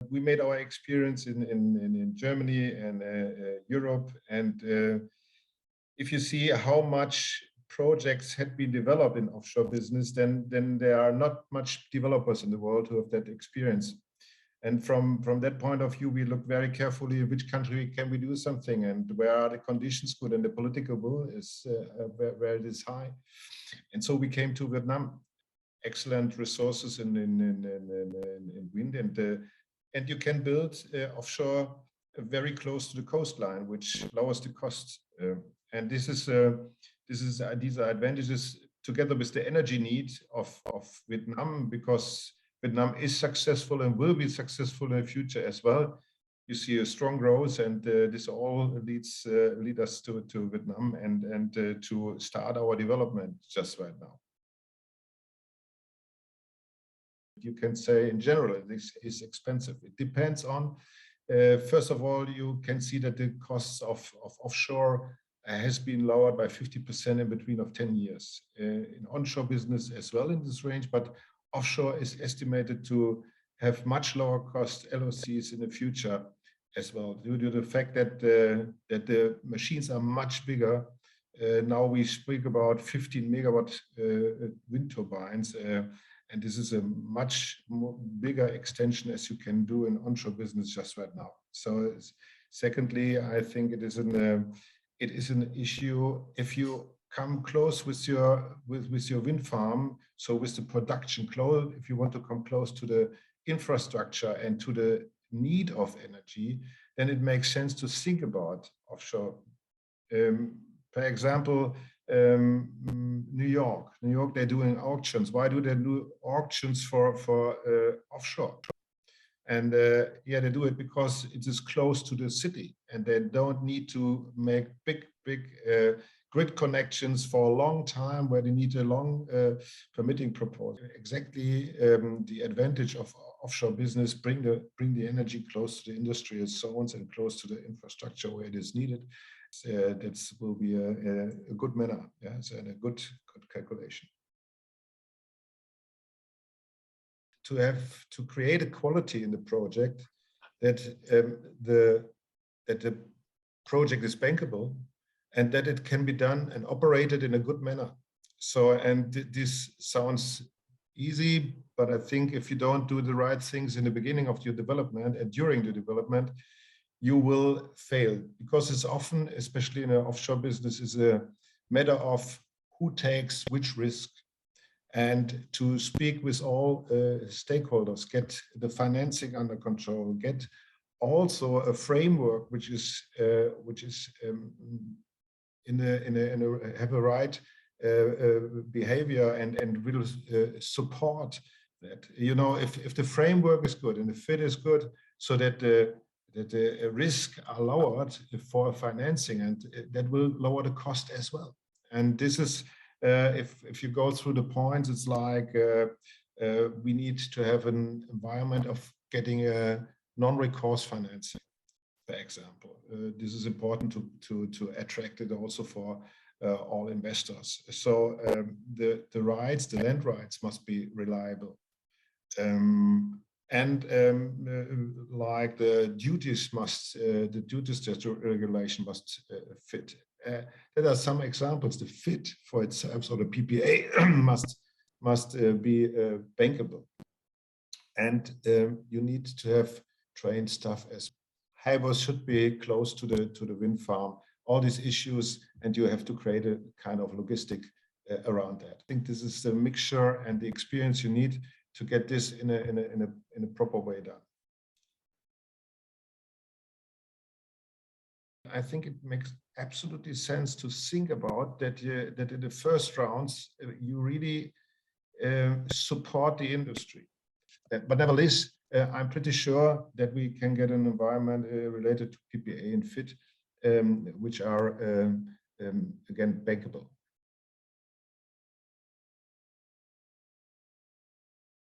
We made our experience in Germany and Europe, and if you see how much projects had been developed in offshore business, then there are not much developers in the world who have that experience. And from that point of view, we look very carefully at which country can we do something and where are the conditions good and the political will is where it is high. And so we came to Vietnam. Excellent resources in wind, and you can build offshore very close to the coastline, which lowers the cost. And these are advantages together with the energy need of Vietnam, because Vietnam is successful and will be successful in the future as well. You see a strong growth, and this all lead us to Vietnam and to start our development just right now. You can say in general this is expensive. It depends on, first of all, you can see that the costs of offshore has been lowered by 50% in between of 10 years. In onshore business as well in this range, but offshore is estimated to have much lower cost LOCs in the future as well, due to the fact that the machines are much bigger. Now we speak about 15 megawatt wind turbines, and this is a much more bigger extension as you can do in onshore business just right now. So secondly, I think it is an issue if you come close with your wind farm, so with the production close, if you want to come close to the infrastructure and to the need of energy, then it makes sense to think about offshore. For example, New York, they're doing auctions. Why do they do auctions for offshore? And yeah, they do it because it is close to the city, and they don't need to make big grid connections for a long time where they need a long permitting proposal. Exactly the advantage of offshore business, bring the energy close to the industrial zones and close to the infrastructure where it is needed. That will be a good manner, yes, and a good calculation. To create a quality in the project that the project is bankable and that it can be done and operated in a good manner. So, and this sounds easy, but I think if you don't do the right things in the beginning of your development and during the development, you will fail, because it's often, especially in an offshore business, is a matter of who takes which risk, and to speak with all stakeholders, get the financing under control, get also a framework which is have a right behavior and will support that. You know, if the framework is good and the fit is good, so that the risks are lowered for financing, and that will lower the cost as well. And this is, if you go through the points, it's like we need to have an environment of getting a non-recourse financing, for example. This is important to attract it also for all investors. So the land rights must be reliable. Like the duties regulation must fit. There are some examples. The fit for itself, so the PPA must be bankable, and you need to have trained staff as Havers should be close to the wind farm. All these issues, and you have to create a kind of logistic around that. I think this is the mixture and the experience you need to get this in a proper way done. I think it makes absolutely sense to think about that that in the first rounds you really support the industry. But nevertheless, I'm pretty sure that we can get an environment related to PPA and FIT, which are again bankable.